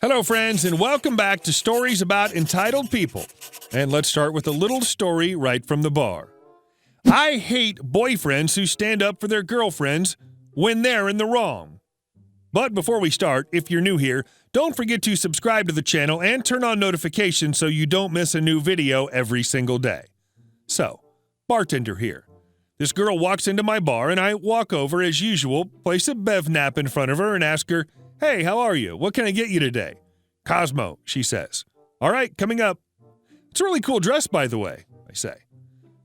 Hello, friends, and welcome back to Stories About Entitled People. And let's start with a little story right from the bar. I hate boyfriends who stand up for their girlfriends when they're in the wrong. But before we start, if you're new here, don't forget to subscribe to the channel and turn on notifications so you don't miss a new video every single day. So, Bartender here. This girl walks into my bar and I walk over as usual, place a bev nap in front of her and ask her, "Hey, how are you? What can I get you today?" "Cosmo," she says. "All right, coming up." "It's a really cool dress, by the way," I say.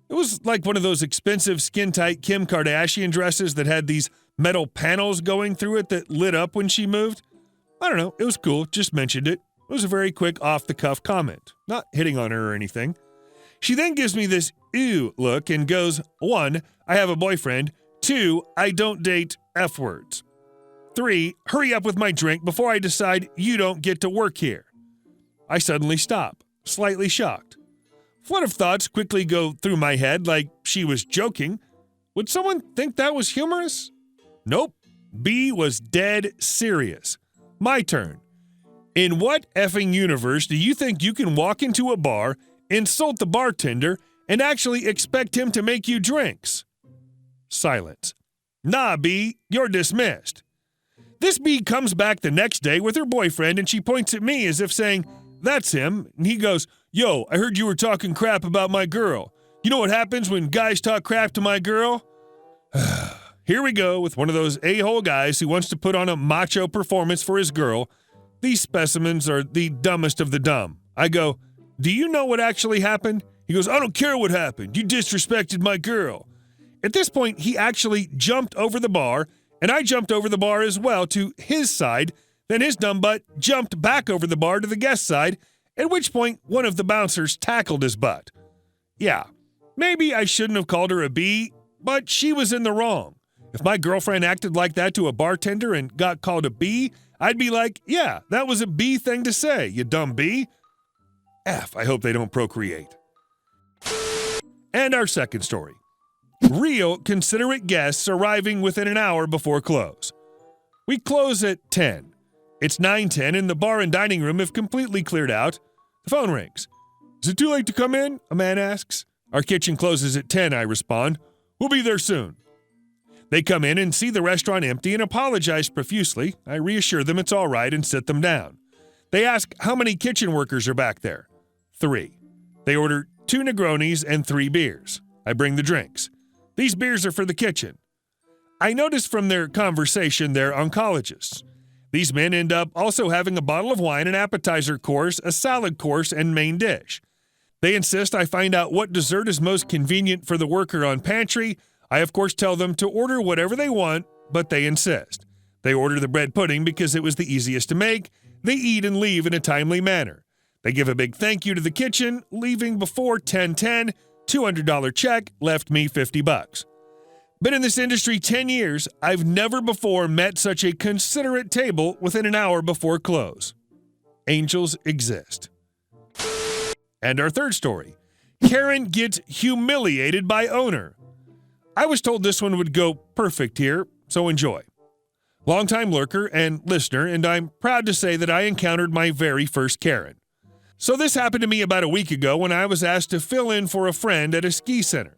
It was like one of those expensive skin-tight Kim Kardashian dresses that had these metal panels going through it that lit up when she moved. I don't know, it was cool, just mentioned it. It was a very quick off-the-cuff comment, not hitting on her or anything. She then gives me this ew look and goes, 1, I have a boyfriend. 2, I don't date F words. 3, hurry up with my drink before I decide you don't get to work here. I suddenly stop, slightly shocked. Flood of thoughts quickly go through my head like she was joking. Would someone think that was humorous? Nope. B was dead serious. My turn. In what effing universe do you think you can walk into a bar, insult the bartender, and actually expect him to make you drinks? Silence. Nah, B, you're dismissed. This bee comes back the next day with her boyfriend and she points at me as if saying, "That's him." And he goes, "Yo, I heard you were talking crap about my girl. You know what happens when guys talk crap to my girl?" Here we go with one of those a-hole guys who wants to put on a macho performance for his girl. These specimens are the dumbest of the dumb. I go, "Do you know what actually happened?" He goes, "I don't care what happened. You disrespected my girl." At this point, he actually jumped over the bar, and I jumped over the bar as well to his side. Then his dumb butt jumped back over the bar to the guest side, at which point one of the bouncers tackled his butt. Yeah, maybe I shouldn't have called her a bee, but she was in the wrong. If my girlfriend acted like that to a bartender and got called a bee, I'd be like, "Yeah, that was a bee thing to say, you dumb bee." I hope they don't procreate. And our second story. Real considerate guests arriving within an hour before close. We close at 10. It's 9:10 and the bar and dining room have completely cleared out. The phone rings. "Is it too late to come in?" a man asks. "Our kitchen closes at 10, I respond. "We'll be there soon." They come in and see the restaurant empty and apologize profusely. I reassure them it's all right and sit them down. They ask how many kitchen workers are back there. 3. They order 2 Negronis and 3 beers. I bring the drinks. These beers are for the kitchen. I notice from their conversation they're oncologists. These men end up also having a bottle of wine, an appetizer course, a salad course, and main dish. They insist I find out what dessert is most convenient for the worker on pantry. I, of course, tell them to order whatever they want, but they insist. They order the bread pudding because it was the easiest to make. They eat and leave in a timely manner. They give a big thank you to the kitchen, leaving before 10:10. $200 check left me $50. Been in this industry 10 years, I've never before met such a considerate table within an hour before close. Angels exist. And our third story. Karen gets humiliated by owner. I was told this one would go perfect here, so enjoy. Longtime lurker and listener, and I'm proud to say that I encountered my very first Karen. So this happened to me about a week ago when I was asked to fill in for a friend at a ski center.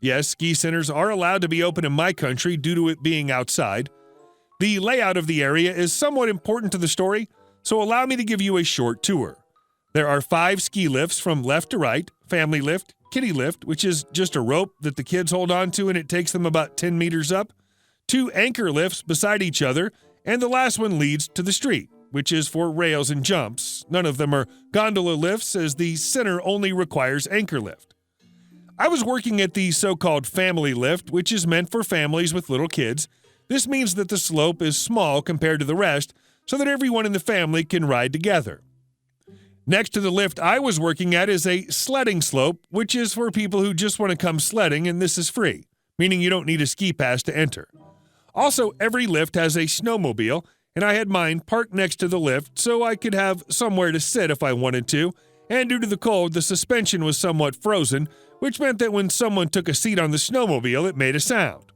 Yes, ski centers are allowed to be open in my country due to it being outside. The layout of the area is somewhat important to the story, so allow me to give you a short tour. There are 5 ski lifts from left to right, family lift, kiddie lift, which is just a rope that the kids hold on to and it takes them about 10 meters up, 2 anchor lifts beside each other, and the last one leads to the street, which is for rails and jumps. None of them are gondola lifts, as the center only requires anchor lift. I was working at the so-called family lift, which is meant for families with little kids. This means that the slope is small compared to the rest, so that everyone in the family can ride together. Next to the lift I was working at is a sledding slope, which is for people who just want to come sledding, and this is free, meaning you don't need a ski pass to enter. Also, every lift has a snowmobile, and I had mine parked next to the lift so I could have somewhere to sit if I wanted to, and due to the cold, the suspension was somewhat frozen, which meant that when someone took a seat on the snowmobile, it made a sound.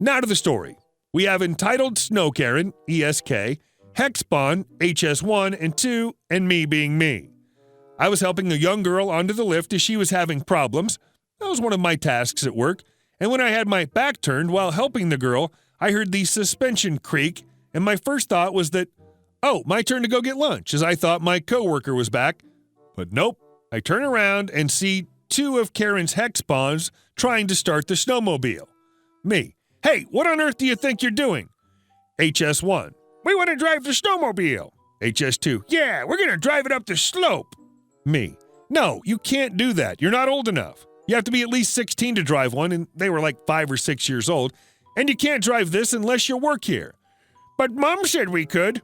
Now to the story. We have entitled Snow Karen, ESK, Hexbon, HS1 and 2, and me being me. I was helping a young girl onto the lift as she was having problems. That was one of my tasks at work. And when I had my back turned while helping the girl, I heard the suspension creak, and my first thought was that, oh, my turn to go get lunch, as I thought my coworker was back. But nope, I turn around and see two of Karen's Hexbons trying to start the snowmobile. Me, hey, what on earth do you think you're doing? HS1, we want to drive the snowmobile. HS2, yeah, we're going to drive it up the slope. Me, no, you can't do that. You're not old enough. You have to be at least 16 to drive one, and they were like 5 or 6 years old. And you can't drive this unless you work here. But Mom said we could.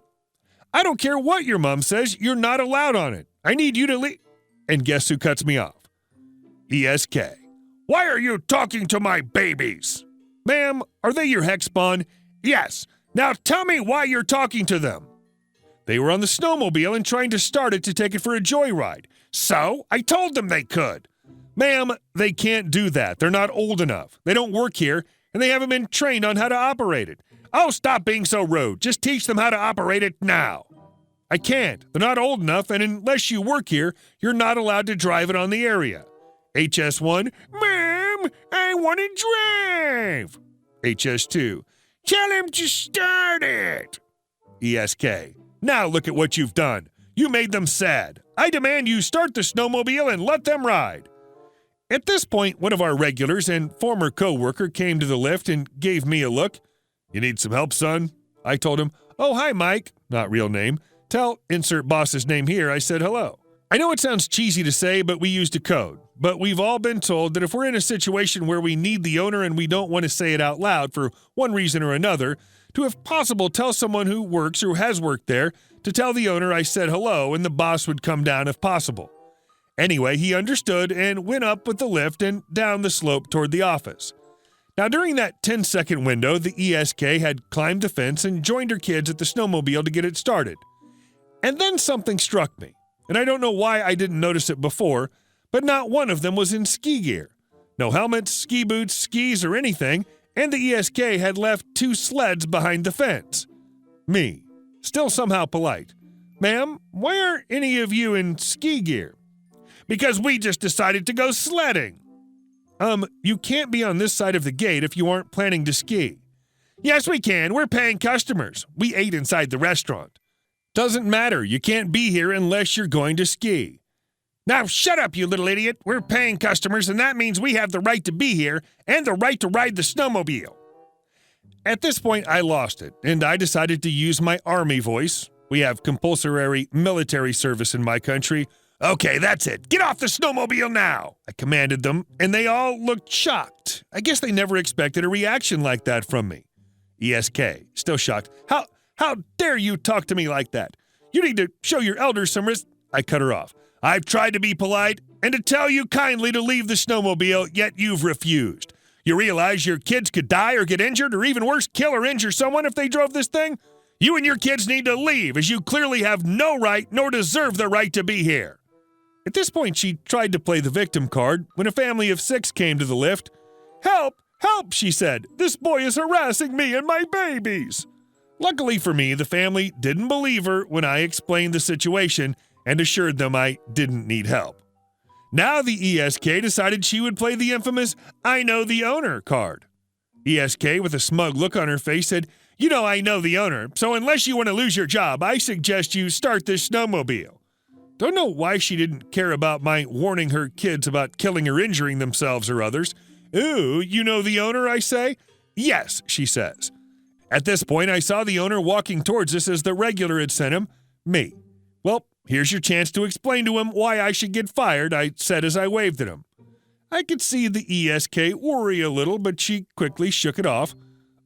I don't care what your mom says, you're not allowed on it. I need you to leave. And guess who cuts me off? ESK. Why are you talking to my babies? Ma'am, are they your Hexbon? Yes. Now tell me why you're talking to them. They were on the snowmobile and trying to start it to take it for a joyride. So I told them they could. Ma'am, they can't do that. They're not old enough. They don't work here, and they haven't been trained on how to operate it. Oh, stop being so rude. Just teach them how to operate it now. I can't. They're not old enough, and unless you work here, you're not allowed to drive it on the area. HS1, Mom, I want to drive. HS2, tell him to start it. ESK, now look at what you've done. You made them sad. I demand you start the snowmobile and let them ride. At this point, one of our regulars and former co-worker came to the lift and gave me a look. You need some help, son? I told him, oh, hi, Mike. Not real name. Tell insert boss's name here I said hello. I know it sounds cheesy to say, but we used a code. But we've all been told that if we're in a situation where we need the owner and we don't want to say it out loud for one reason or another, to if possible tell someone who works or has worked there to tell the owner I said hello and the boss would come down if possible. Anyway, he understood and went up with the lift and down the slope toward the office. Now, during that 10-second window, the ESK had climbed the fence and joined her kids at the snowmobile to get it started. And then something struck me, and I don't know why I didn't notice it before, but not one of them was in ski gear. No helmets, ski boots, skis, or anything, and the ESK had left 2 sleds behind the fence. Me, still somehow polite. Ma'am, why aren't any of you in ski gear? Because we just decided to go sledding. You can't be on this side of the gate if you aren't planning to ski. Yes, we can. We're paying customers. We ate inside the restaurant. Doesn't matter. You can't be here unless you're going to ski. Now shut up, you little idiot. We're paying customers, and that means we have the right to be here and the right to ride the snowmobile. At this point, I lost it, and I decided to use my army voice. We have compulsory military service in my country. Okay, that's it. Get off the snowmobile now, I commanded them, and they all looked shocked. I guess they never expected a reaction like that from me. ESK, still shocked. How dare you talk to me like that? You need to show your elders some I cut her off. I've tried to be polite and to tell you kindly to leave the snowmobile, yet you've refused. You realize your kids could die or get injured or even worse, kill or injure someone if they drove this thing? You and your kids need to leave, as you clearly have no right nor deserve the right to be here. At this point, she tried to play the victim card when a family of 6 came to the lift. Help! Help! She said. This boy is harassing me and my babies. Luckily for me, the family didn't believe her when I explained the situation and assured them I didn't need help. Now the ESK decided she would play the infamous I know the owner card. ESK, with a smug look on her face, said, you know I know the owner, so unless you want to lose your job, I suggest you start this snowmobile. Don't know why she didn't care about my warning her kids about killing or injuring themselves or others. Ooh, you know the owner, I say? Yes, she says. At this point, I saw the owner walking towards us as the regular had sent him, me. Well, here's your chance to explain to him why I should get fired, I said as I waved at him. I could see the ESK worry a little, but she quickly shook it off.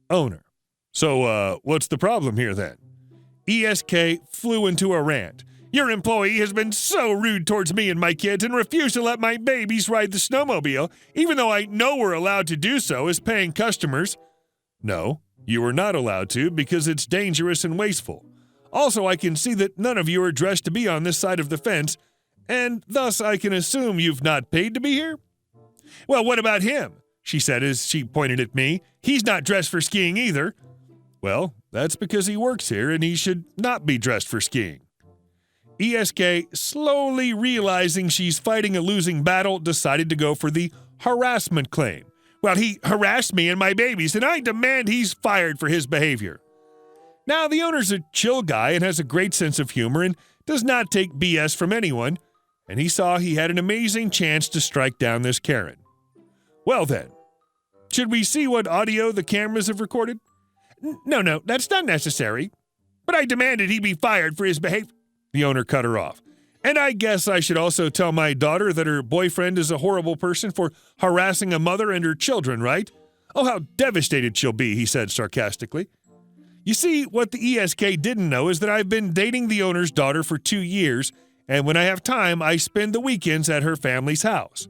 Owner. So, what's the problem here then? ESK flew into a rant. Your employee has been so rude towards me and my kids and refused to let my babies ride the snowmobile, even though I know we're allowed to do so as paying customers. No, you are not allowed to because it's dangerous and wasteful. Also, I can see that none of you are dressed to be on this side of the fence, and thus I can assume you've not paid to be here. Well, what about him? She said as she pointed at me. He's not dressed for skiing either. Well, That's because he works here and he should not be dressed for skiing. ESK, slowly realizing she's fighting a losing battle, decided to go for the harassment claim. Well, he harassed me and my babies, and I demand he's fired for his behavior. Now, the owner's a chill guy and has a great sense of humor and does not take BS from anyone, and he saw he had an amazing chance to strike down this Karen. Well then, should we see what audio the cameras have recorded? No, that's not necessary. But I demanded he be fired for his behavior. The owner cut her off. And I guess I should also tell my daughter that her boyfriend is a horrible person for harassing a mother and her children, right? Oh, how devastated she'll be, he said sarcastically. You see, what the ESK didn't know is that I've been dating the owner's daughter for 2 years, and when I have time, I spend the weekends at her family's house.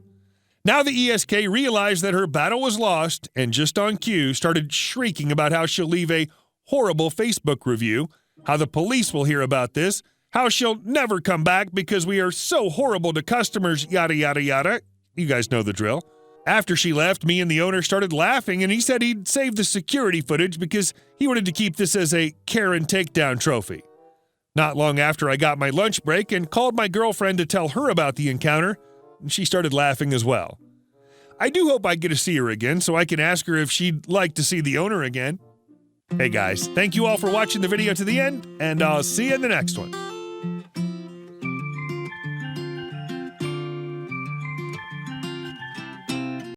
Now the ESK realized that her battle was lost, and just on cue started shrieking about how she'll leave a horrible Facebook review, how the police will hear about this, how she'll never come back because we are so horrible to customers, yada, yada, yada. You guys know the drill. After she left, me and the owner started laughing, and he said he'd save the security footage because he wanted to keep this as a Karen takedown trophy. Not long after, I got my lunch break and called my girlfriend to tell her about the encounter, and she started laughing as well. I do hope I get to see her again so I can ask her if she'd like to see the owner again. Hey guys, thank you all for watching the video to the end, and I'll see you in the next one.